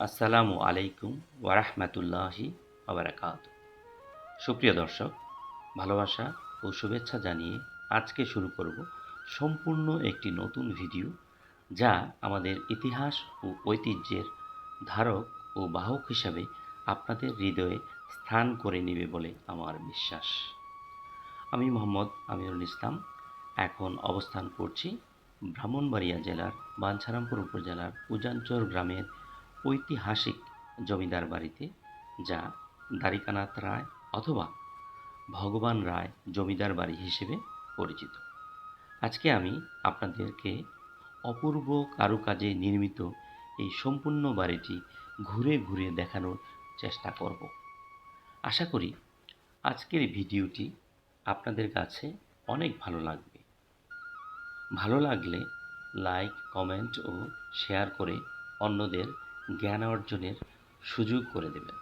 আসসালামু আলাইকুম ওয়ারাহমাতুল্লাহি ওয়াবারাকাতুহু। সুপ্রিয় দর্শক, ভালোবাসা ও শুভেচ্ছা জানিয়ে আজকে শুরু করব সম্পূর্ণ একটি নতুন ভিডিও, যা আমাদের ইতিহাস ও ঐতিহ্যের ধারক ও বাহক হিসাবে আপনাদের হৃদয়ে স্থান করে নেবে বলে আমার বিশ্বাস। আমি মোহাম্মদ আমিরুল ইসলাম এখন অবস্থান করছি ব্রাহ্মণবাড়িয়া জেলার বাঞ্ছারামপুর উপজেলার উজানচর গ্রামের ঐতিহাসিক জমিদার বাড়িতে, যা দ্বারিকানাথ রায় অথবা ভগবান রায় জমিদার বাড়ি হিসেবে পরিচিত। আজকে আমি আপনাদেরকে অপূর্ব কারুকাজে নির্মিত এই সম্পূর্ণ বাড়িটি ঘুরে ঘুরে দেখানোর চেষ্টা করব। আশা করি আজকের ভিডিওটি আপনাদের কাছে অনেক ভালো লাগবে। ভালো লাগলে লাইক, কমেন্ট ও শেয়ার করে অন্যদের জ্ঞান অর্জনের সুযোগ করে দেবেন।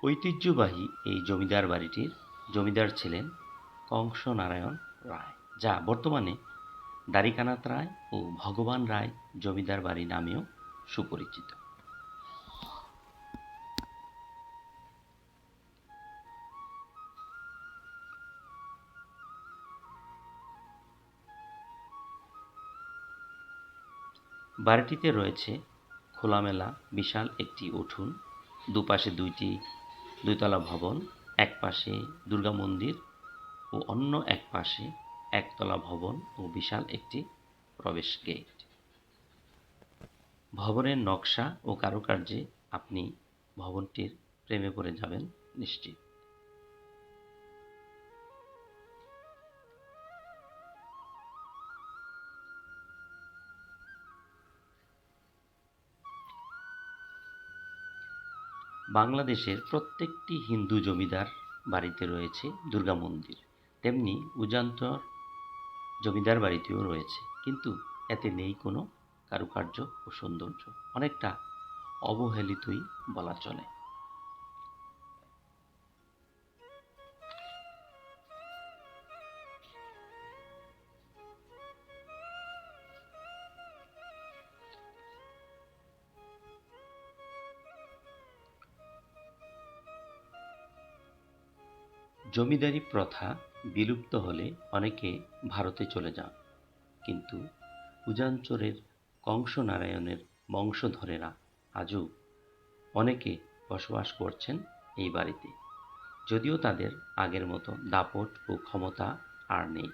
ঐতিহ্যবাহী এই জমিদার বাড়িটির জমিদার ছিলেন কংসনারায়ণ রায়, যা বর্তমানে দ্বারিকানাথ রায় ও ভগবান রায় জমিদার বাড়ি নামেও সুপরিচিত। বাড়িটিতে রয়েছে খোলামেলা বিশাল একটি উঠোন, দুপাশে দুইতলা ভবন, এক পাশে দুর্গা মন্দির ও অন্য এক পাশে একতলা ভবন ও বিশাল একটি প্রবেশ গেট। ভবনের নকশা ও কারুকার্যে আপনি ভবনটির প্রেমে পড়ে যাবেন নিশ্চিত। বাংলাদেশের প্রত্যেকটি হিন্দু জমিদার বাড়িতে রয়েছে দুর্গা মন্দির, তেমনি উজানচর জমিদার বাড়িতেও রয়েছে, কিন্তু এতে নেই কোনো কারুকার্য ও সৌন্দর্য, অনেকটা অবহেলিতই বলা চলে। জমিদারি প্রথা বিলুপ্ত হলে অনেকে ভারতে চলে যান, কিন্তু উজানচরের কংসনারায়ণের বংশধরেরা আজও অনেকে বসবাস করছেন এই বাড়িতে, যদিও তাদের আগের মতো দাপট ও ক্ষমতা আর নেই।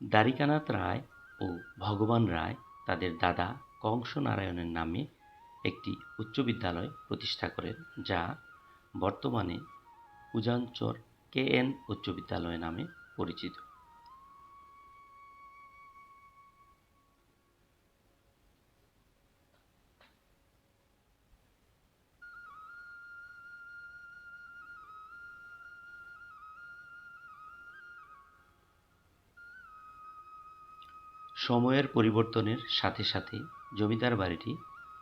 দ্বারিকানাথ রায় ও ভগবান রায় তাদের দাদা কংসনারায়ণের নামে একটি উচ্চ বিদ্যালয় প্রতিষ্ঠা করেন, যা বর্তমানে উজানচর কে.এন. উচ্চ বিদ্যালয় নামে পরিচিত। সময়ের পরিবর্তনের সাথে সাথে জমিদার বাড়িটি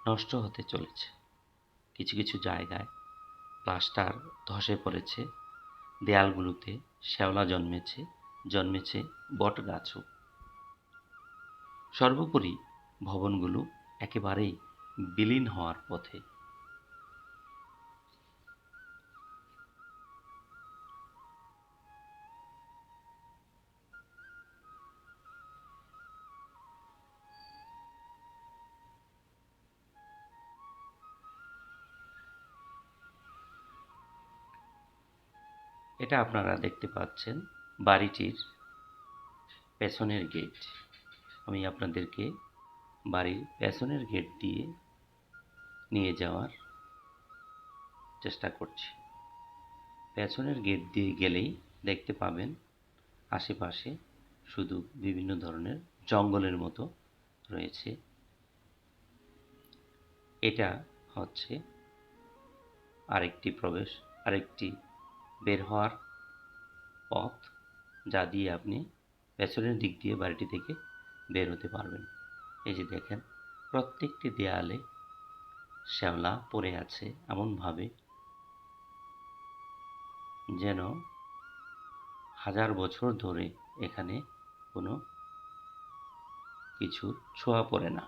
নষ্ট হতে চলেছে। কিছু কিছু জায়গায় প্লাস্টার ধসে পড়েছে, দেয়ালগুলোতে শ্যাওলা জন্মেছে বটগাছও। সর্বোপরি ভবনগুলো একেবারেই বিলীন হওয়ার পথে। এটা আপনারা দেখতে পাচ্ছেন বাড়িটির পেছনের গেট। আমি আপনাদেরকে বাড়ির পেছনের গেট দিয়ে নিয়ে যাওয়ার চেষ্টা করছি। পেছনের গেট দিয়ে গেলেই দেখতে পাবেন আশেপাশে শুধু বিভিন্ন ধরনের জঙ্গলের মতো রয়েছে। এটা হচ্ছে আরেকটি বের হওয়ার পথ, যা দিয়ে আপনি পেছনের দিক দিয়ে বাড়িটি থেকে বের হতে পারবেন। এই যে দেখেন, প্রত্যেকটি দেয়ালে শ্যাওলা পড়ে আছে এমনভাবে যেন হাজার বছর ধরে এখানে কোনো কিছুর ছোঁয়া পড়ে না।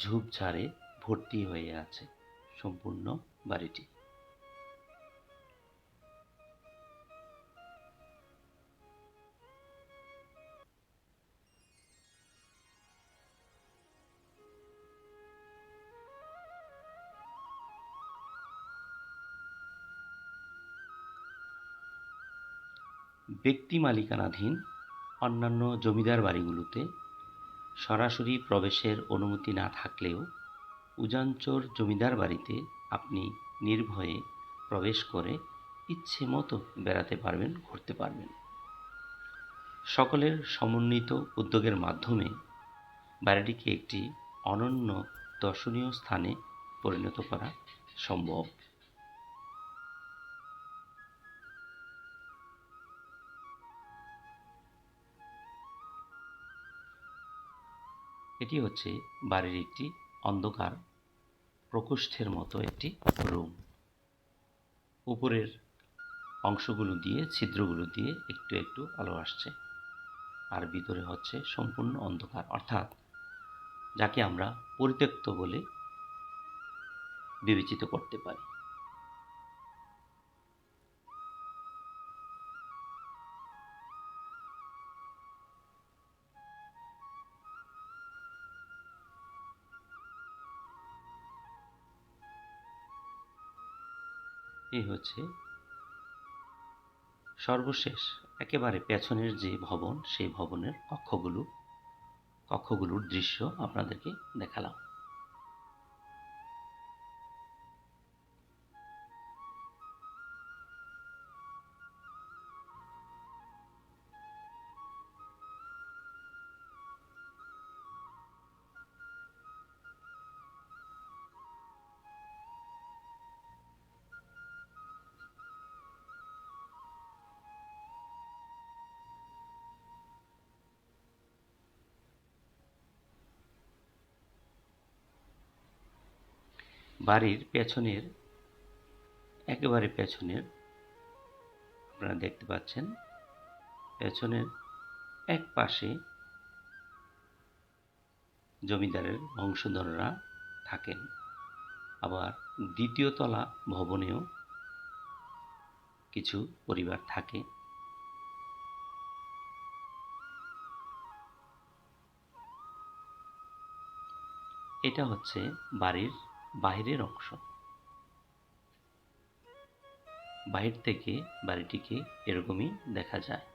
ঝোপঝাড়ে ভর্তি হয়ে আছে সম্পূর্ণ বাড়িটি। ব্যক্তি মালিকানাধীন অন্যান্য জমিদার বাড়িগুলোতে সরাসরি প্রবেশের অনুমতি না থাকলেও উজানচর জমিদার বাড়িতে আপনি নির্ভয়ে প্রবেশ করে ইচ্ছে মতো বেড়াতে পারবেন, ঘুরতে পারবেন। সকলের সমন্বিত উদ্যোগের মাধ্যমে বাড়িটিকে একটি অনন্য দর্শনীয় স্থানে পরিণত করা সম্ভব। এটি হচ্ছে বাড়ির একটি অন্ধকার প্রকোষ্ঠের মতো একটি রুম। উপরের অংশগুলো দিয়ে, ছিদ্রগুলো দিয়ে একটু একটু আলো আসছে, আর ভিতরে হচ্ছে সম্পূর্ণ অন্ধকার, অর্থাৎ যাকে আমরা পরিত্যক্ত বলে বিবেচিত করতে পারি। এই হচ্ছে সর্বশেষ একেবারে পেছনের যে ভবন, সেই ভবনের কক্ষগুলোর দৃশ্য আপনাদেরকে দেখালাম। বাড়ির একেবারে পেছনের আপনারা দেখতে পাচ্ছেন, পেছনের এক পাশে জমিদারের বংশধররা থাকেন, আবার দ্বিতীয় তলা ভবনেও কিছু পরিবার থাকে। এটা হচ্ছে বাড়ির বাইরের অংশ। বাহির থেকে বাড়িটিকে এরকমই দেখা যায়।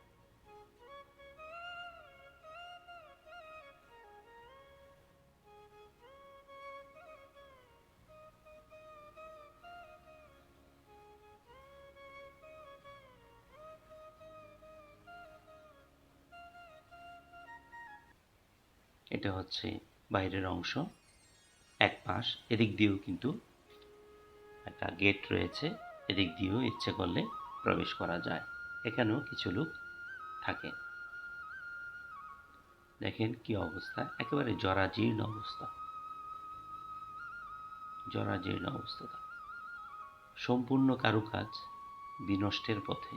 এটা হচ্ছে বাইরের অংশ, এক পাশ। এদিক দিয়েও কিন্তু একটা গেট রয়েছে, এদিক দিয়েও ইচ্ছে করলে প্রবেশ করা যায়। এখানেও কিছু লোক থাকে। দেখেন কি অবস্থা, একেবারে জরাজীর্ণ অবস্থা, সম্পূর্ণ কারুকাজ বিনষ্টের পথে।